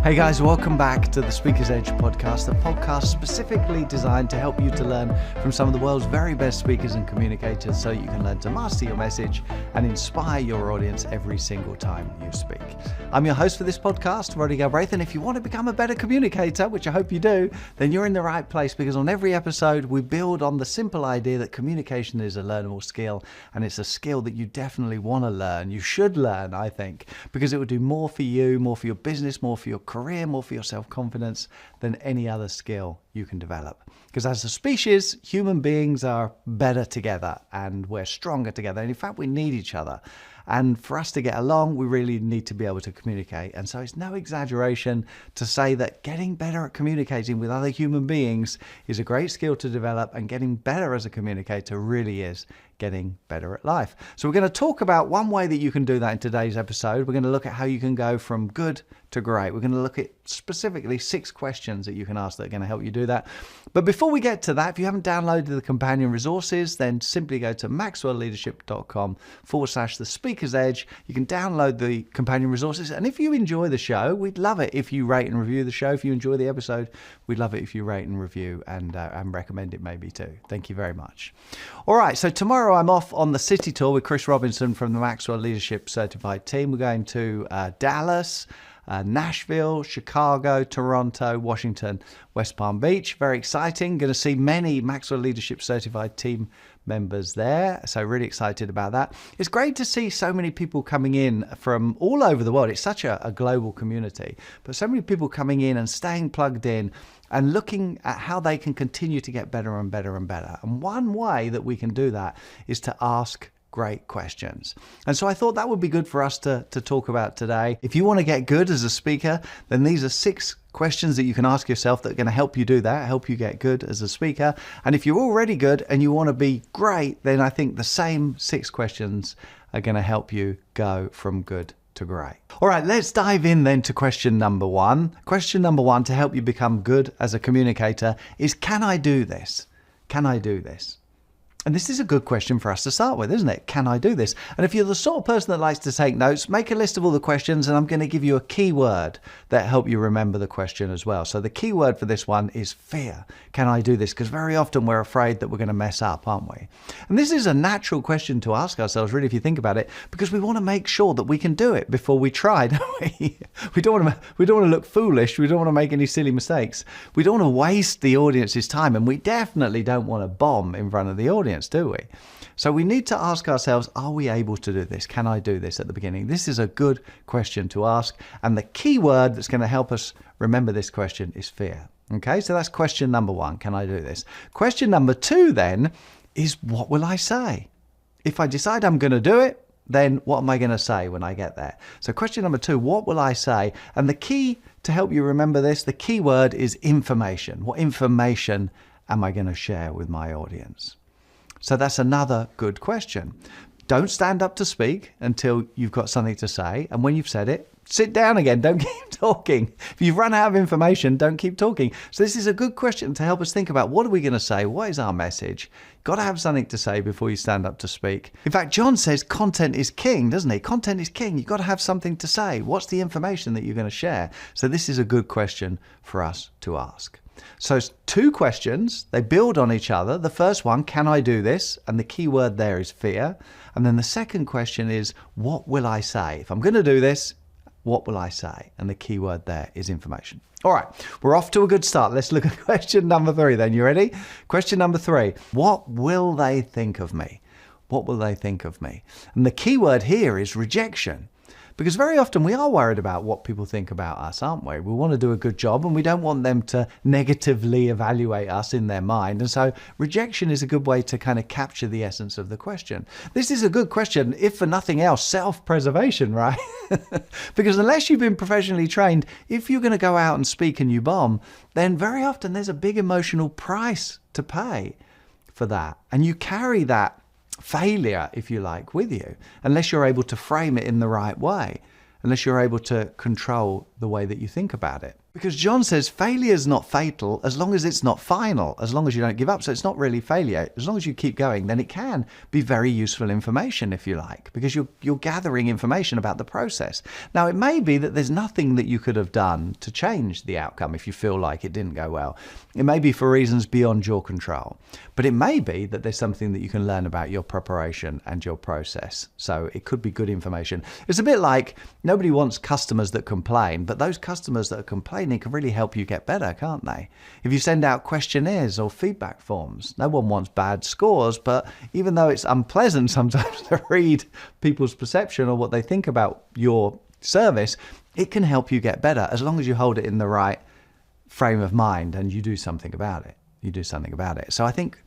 Hey guys, welcome back to the Speaker's Edge podcast, a podcast specifically designed to help you to learn from some of the world's very best speakers and communicators so you can learn to master your message and inspire your audience every single time you speak. I'm your host for this podcast, Roddy Galbraith, and if you want to become a better communicator, which I hope you do, then you're in the right place, because on every episode we build on the simple idea that communication is a learnable skill, and it's a skill that you definitely want to learn. You should learn, I think, because it will do more for you, more for your business, more for your career, more for your self-confidence than any other skill you can develop. Because as a species, human beings are better together and we're stronger together. And in fact, we need each other. And for us to get along, we really need to be able to communicate. And so it's no exaggeration to say that getting better at communicating with other human beings is a great skill to develop, and getting better as a communicator really is getting better at life. So we're going to talk about one way that you can do that in today's episode. We're going to look at how you can go from good to great. We're going to look at specifically 6 questions that you can ask that are going to help you do that. But before we get to that, if you haven't downloaded the companion resources, then simply go to maxwellleadership.com/the Speaker's Edge. You can download the companion resources. And if you enjoy the show, we'd love it if you rate and review the show. If you enjoy the episode, we'd love it if you rate and review and recommend it maybe too. Thank you very much. All right, so tomorrow I'm off on the city tour with Chris Robinson from the Maxwell Leadership Certified Team. We're going to Dallas, Nashville, Chicago, Toronto, Washington, West Palm Beach. Very exciting. Going to see many Maxwell Leadership Certified Team members there. So really excited about that. It's great to see so many people coming in from all over the world. It's such a global community, but so many people coming in and staying plugged in and looking at how they can continue to get better and better and better. And one way that we can do that is to ask great questions. And so I thought that would be good for us to talk about today. If you want to get good as a speaker, then these are 6 questions that you can ask yourself that are going to help you do that, help you get good as a speaker. And if you're already good and you want to be great, then I think the same 6 questions are going to help you go from good to great. All right, let's dive in then to question number 1. Question number 1 to help you become good as a communicator is, can I do this? Can I do this? And this is a good question for us to start with, isn't it? Can I do this? And if you're the sort of person that likes to take notes, make a list of all the questions, and I'm going to give you a key word that help you remember the question as well. So the key word for this one is fear. Can I do this? Because very often we're afraid that we're going to mess up, aren't we? And this is a natural question to ask ourselves, really, if you think about it, because we want to make sure that we can do it before we try, don't we? We don't want to look foolish. We don't want to make any silly mistakes. We don't want to waste the audience's time, and we definitely don't want to bomb in front of the audience, do we? So we need to ask ourselves, are we able to do this? Can I do this at the beginning? This is a good question to ask. And the key word that's going to help us remember this question is fear. Okay, so that's question number 1. Can I do this? Question number 2 then is, what will I say? If I decide I'm going to do it, then what am I going to say when I get there? So question number 2, what will I say? And the key to help you remember this, the key word is information. What information am I going to share with my audience? So that's another good question. Don't stand up to speak until you've got something to say. And when you've said it, sit down again. Don't keep talking. If you've run out of information, don't keep talking. So this is a good question to help us think about, what are we going to say? What is our message? Got to have something to say before you stand up to speak. In fact, John says content is king, doesn't he? Content is king. You've got to have something to say. What's the information that you're going to share? So this is a good question for us to ask. So it's 2 questions, they build on each other. The first one, can I do this? And the key word there is fear. And then the second question is, what will I say? If I'm going to do this, what will I say? And the key word there is information. All right, we're off to a good start. Let's look at question number 3 then. You ready? Question number 3, what will they think of me? What will they think of me? And the key word here is rejection. Because very often we are worried about what people think about us, aren't we? We want to do a good job and we don't want them to negatively evaluate us in their mind. And so rejection is a good way to kind of capture the essence of the question. This is a good question, if for nothing else, self-preservation, right? Because unless you've been professionally trained, if you're going to go out and speak and you bomb, then very often there's a big emotional price to pay for that. And you carry that failure, if you like, with you, unless you're able to frame it in the right way, unless you're able to control the way that you think about it. Because John says failure is not fatal as long as it's not final, as long as you don't give up. So it's not really failure. As long as you keep going, then it can be very useful information, if you like, because you're gathering information about the process. Now, it may be that there's nothing that you could have done to change the outcome if you feel like it didn't go well. It may be for reasons beyond your control, but it may be that there's something that you can learn about your preparation and your process. So it could be good information. It's a bit like nobody wants customers that complain, but those customers that are complaining can really help you get better, can't they? If you send out questionnaires or feedback forms, no one wants bad scores, but even though it's unpleasant sometimes to read people's perception or what they think about your service, it can help you get better as long as you hold it in the right frame of mind and you do something about it. You do something about it. So I think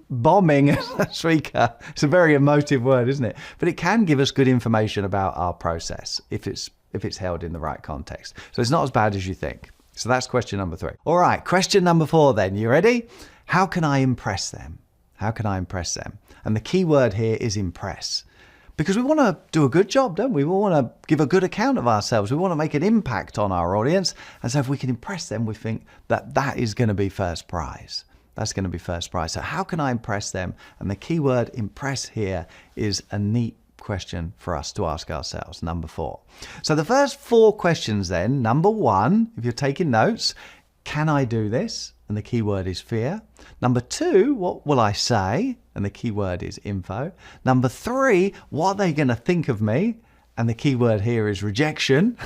bombing as a speaker, it's a very emotive word, isn't it? But it can give us good information about our process if it's held in the right context. So it's not as bad as you think. So that's question number 3. All right, question number 4 then. You ready? How can I impress them? How can I impress them? And the key word here is impress. Because we want to do a good job, don't we? We want to give a good account of ourselves. We want to make an impact on our audience. And so if we can impress them, we think that that is going to be first prize. That's going to be first prize. So how can I impress them? And the key word impress here is a neat question for us to ask ourselves, number 4. So the first 4 questions then, number 1, if you're taking notes, can I do this? And the key word is fear. Number 2, what will I say? And the key word is info. Number 3, what are they going to think of me? And the key word here is rejection.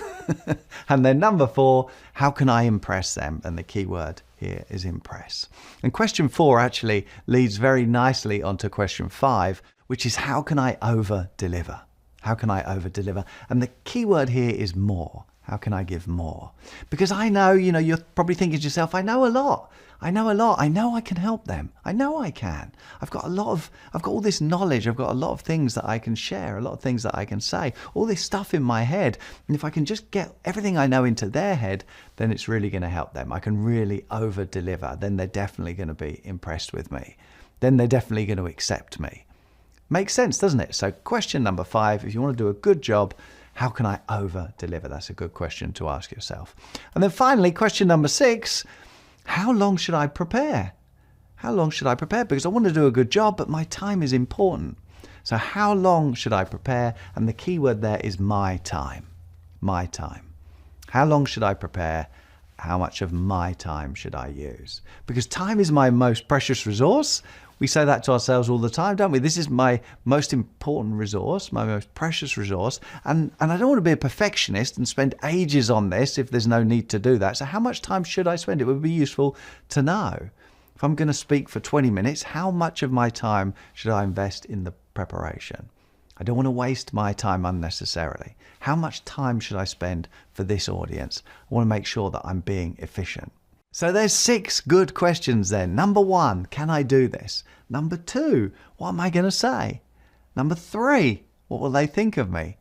And then number 4, how can I impress them? And the key word here is impress. And question 4 actually leads very nicely onto question 5, which is how can I over-deliver? How can I over-deliver? And the key word here is more. How can I give more? Because I know, you're probably thinking to yourself, I know a lot. I know I can help them. I know I can. I've got all this knowledge. I've got a lot of things that I can share, a lot of things that I can say, all this stuff in my head. And if I can just get everything I know into their head, then it's really going to help them. I can really over-deliver. Then they're definitely going to be impressed with me. Then they're definitely going to accept me. Makes sense, doesn't it? So question number 5, if you want to do a good job, how can I over-deliver? That's a good question to ask yourself. And then finally, question number 6, how long should I prepare? How long should I prepare? Because I want to do a good job, but my time is important. So how long should I prepare? And the key word there is my time. My time. How long should I prepare? How much of my time should I use? Because time is my most precious resource. We say that to ourselves all the time, don't we? This is my most important resource, my most precious resource. And I don't want to be a perfectionist and spend ages on this if there's no need to do that. So how much time should I spend? It would be useful to know. If I'm going to speak for 20 minutes, how much of my time should I invest in the preparation? I don't want to waste my time unnecessarily. How much time should I spend for this audience? I want to make sure that I'm being efficient. So there's 6 good questions then. Number 1, can I do this? Number 2, what am I going to say? Number 3, what will they think of me?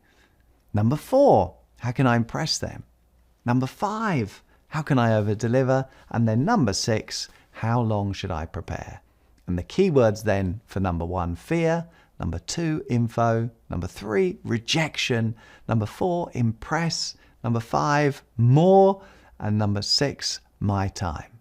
Number 4, how can I impress them? Number 5, how can I over-deliver? And then number 6, how long should I prepare? And the keywords then for number 1, fear. Number 2, info. Number 3, rejection. Number 4, impress. Number 5, more. And number 6, my time.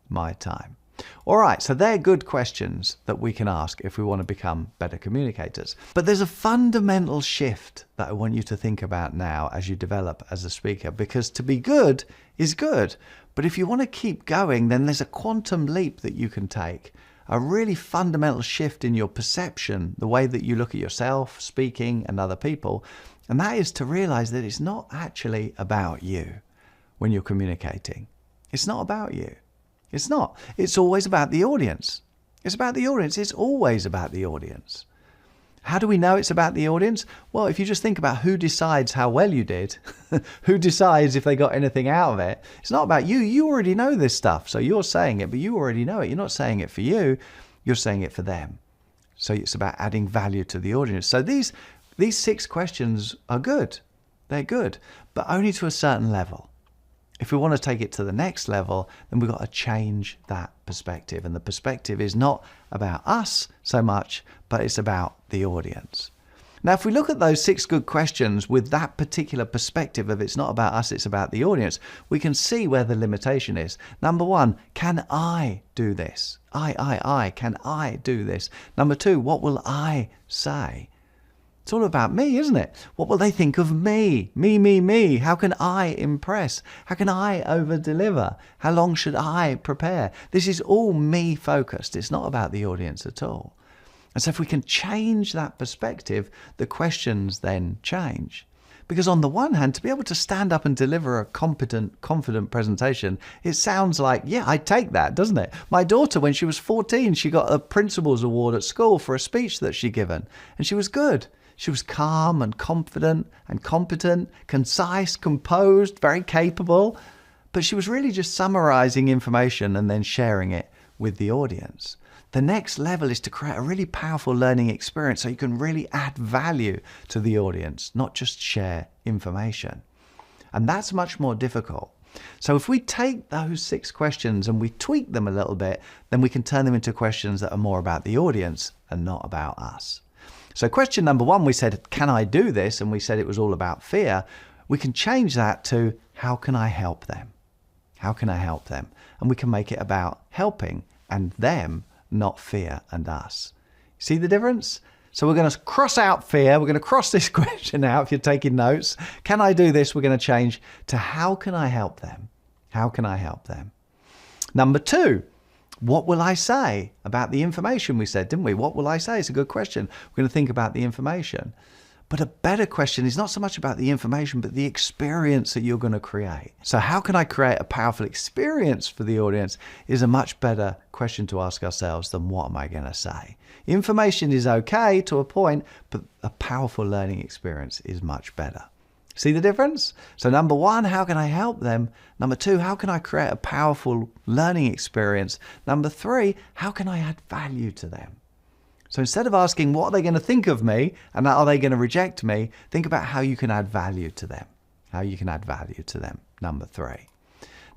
My time. All right, so they're good questions that we can ask if we want to become better communicators. But there's a fundamental shift that I want you to think about now as you develop as a speaker, because to be good is good. But if you want to keep going, then there's a quantum leap that you can take. A really fundamental shift in your perception, the way that you look at yourself, speaking, and other people. And that is to realize that it's not actually about you when you're communicating. It's not about you. It's not. It's always about the audience. It's about the audience. It's always about the audience. How do we know it's about the audience? Well, if you just think about who decides how well you did, who decides if they got anything out of it, it's not about you. You already know this stuff. So you're saying it, but you already know it. You're not saying it for you. You're saying it for them. So it's about adding value to the audience. So these 6 questions are good. They're good, but only to a certain level. If we want to take it to the next level, then we've got to change that perspective. And the perspective is not about us so much, but it's about the audience. Now, if we look at those 6 good questions with that particular perspective of it's not about us, it's about the audience, we can see where the limitation is. Number 1, can I do this? Can I do this? Number 2, what will I say? It's all about me, isn't it? What will they think of me? Me. How can I impress? How can I over-deliver? How long should I prepare? This is all me focused. It's not about the audience at all. And so if we can change that perspective, the questions then change. Because on the one hand, to be able to stand up and deliver a competent, confident presentation, it sounds like, yeah, I take that, doesn't it? My daughter, when she was 14, she got a principal's award at school for a speech that she'd given. And she was good. She was calm and confident and competent, concise, composed, very capable. But she was really just summarizing information and then sharing it with the audience. The next level is to create a really powerful learning experience so you can really add value to the audience, not just share information. And that's much more difficult. So if we take those 6 questions and we tweak them a little bit, then we can turn them into questions that are more about the audience and not about us. So question number 1, we said, can I do this? And we said it was all about fear. We can change that to, how can I help them? How can I help them? And we can make it about helping and them, not fear and us. See the difference? So we're going to cross out fear. We're going to cross this question out if you're taking notes. Can I do this? We're going to change to, how can I help them? How can I help them? Number 2, what will I say about the information we said, didn't we? What will I say? It's a good question. We're going to think about the information. But a better question is not so much about the information, but the experience that you're going to create. So how can I create a powerful experience for the audience is a much better question to ask ourselves than what am I going to say? Information is okay to a point, but a powerful learning experience is much better. See the difference? So number 1, how can I help them? Number 2, how can I create a powerful learning experience? Number 3, how can I add value to them? So instead of asking what are they going to think of me and are they going to reject me, think about how you can add value to them. How you can add value to them. Number 3.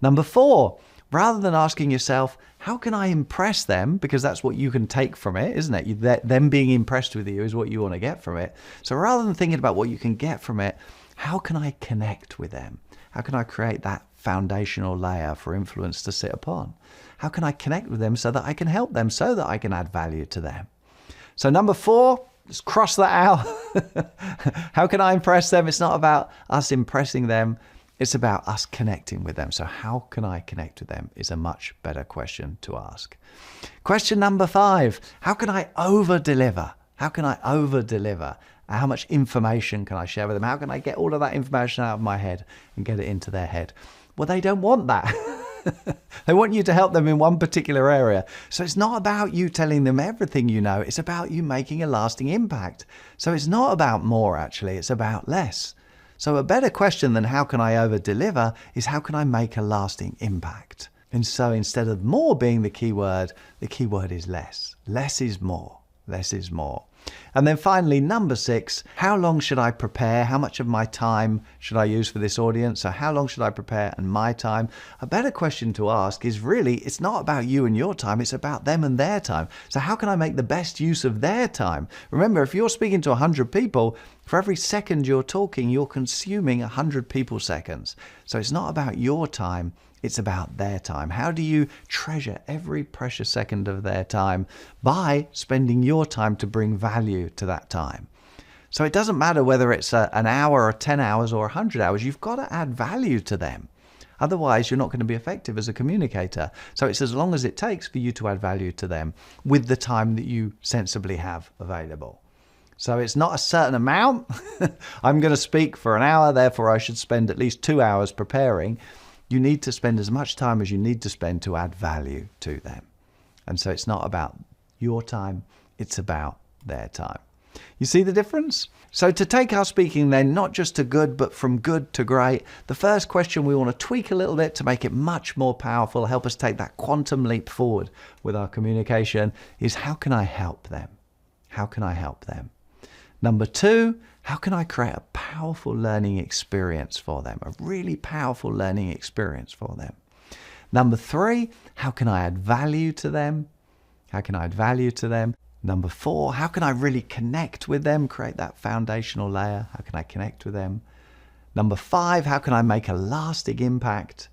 Number 4, rather than asking yourself, how can I impress them? Because that's what you can take from it, isn't it? Them being impressed with you is what you want to get from it. So rather than thinking about what you can get from it, how can I connect with them? How can I create that foundational layer for influence to sit upon? How can I connect with them so that I can help them, so that I can add value to them? So number 4, let's cross that out. How can I impress them? It's not about us impressing them. It's about us connecting with them. So how can I connect with them is a much better question to ask. Question number 5, how can I over-deliver? How can I over-deliver? How much information can I share with them? How can I get all of that information out of my head and get it into their head? Well, they don't want that. They want you to help them in one particular area. So it's not about you telling them everything you know. It's about you making a lasting impact. So it's not about more, actually. It's about less. So a better question than how can I over-deliver is how can I make a lasting impact? And so instead of more being the key word is less. Less is more. Less is more. And then finally, number 6, how long should I prepare? How much of my time should I use for this audience? So how long should I prepare and my time? A better question to ask is really, it's not about you and your time, it's about them and their time. So how can I make the best use of their time? Remember, if you're speaking to 100 people, for every second you're talking, you're consuming 100 people seconds. So it's not about your time, it's about their time. How do you treasure every precious second of their time? By spending your time to bring value to that time. So it doesn't matter whether it's an hour or 10 hours or 100 hours, you've got to add value to them. Otherwise, you're not going to be effective as a communicator. So it's as long as it takes for you to add value to them with the time that you sensibly have available. So it's not a certain amount. I'm going to speak for an hour, therefore I should spend at least 2 hours preparing. You need to spend as much time as you need to spend to add value to them. And so it's not about your time, it's about their time. You see the difference? So to take our speaking then, not just to good, but from good to great, the first question we want to tweak a little bit to make it much more powerful, help us take that quantum leap forward with our communication, is how can I help them? How can I help them? Number 2, how can I create a powerful learning experience for them? A really powerful learning experience for them. Number 3, how can I add value to them? How can I add value to them? Number 4, how can I really connect with them? Create that foundational layer. How can I connect with them? Number 5, how can I make a lasting impact?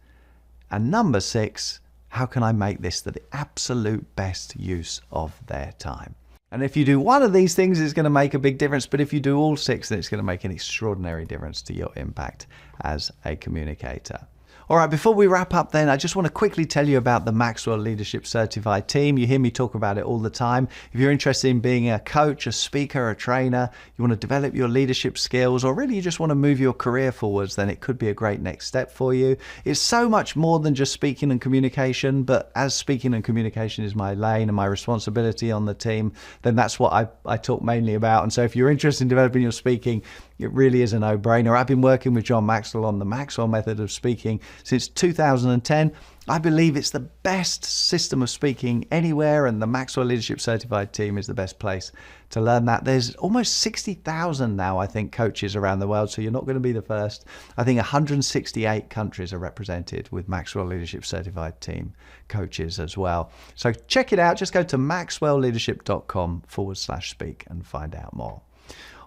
And number 6, how can I make this the absolute best use of their time? And if you do one of these things, it's going to make a big difference. But if you do all 6, then it's going to make an extraordinary difference to your impact as a communicator. All right, before we wrap up then, I just want to quickly tell you about the Maxwell Leadership Certified Team. You hear me talk about it all the time. If you're interested in being a coach, a speaker, a trainer, you want to develop your leadership skills, or really you just want to move your career forwards, then it could be a great next step for you. It's so much more than just speaking and communication, but as speaking and communication is my lane and my responsibility on the team, then that's what I talk mainly about. And so if you're interested in developing your speaking, it really is a no-brainer. I've been working with John Maxwell on the Maxwell method of speaking since 2010. I believe it's the best system of speaking anywhere, and the Maxwell Leadership Certified Team is the best place to learn that. There's almost 60,000 now, I think, coaches around the world, so you're not going to be the first. I think 168 countries are represented with Maxwell Leadership Certified Team coaches as well. So check it out. Just go to maxwellleadership.com/speak and find out more.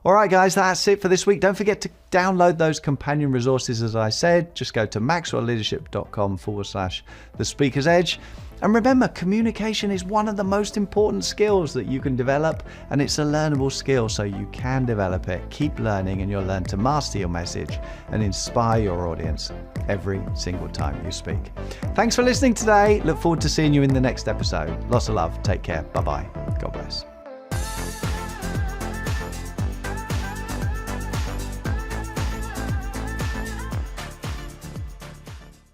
All right, guys, that's it for this week. Don't forget to download those companion resources, as I said. Just go to maxwellleadership.com/The Speaker's Edge. And remember, communication is one of the most important skills that you can develop, and it's a learnable skill, so you can develop it. Keep learning, and you'll learn to master your message and inspire your audience every single time you speak. Thanks for listening today. Look forward to seeing you in the next episode. Lots of love. Take care. Bye-bye. God bless.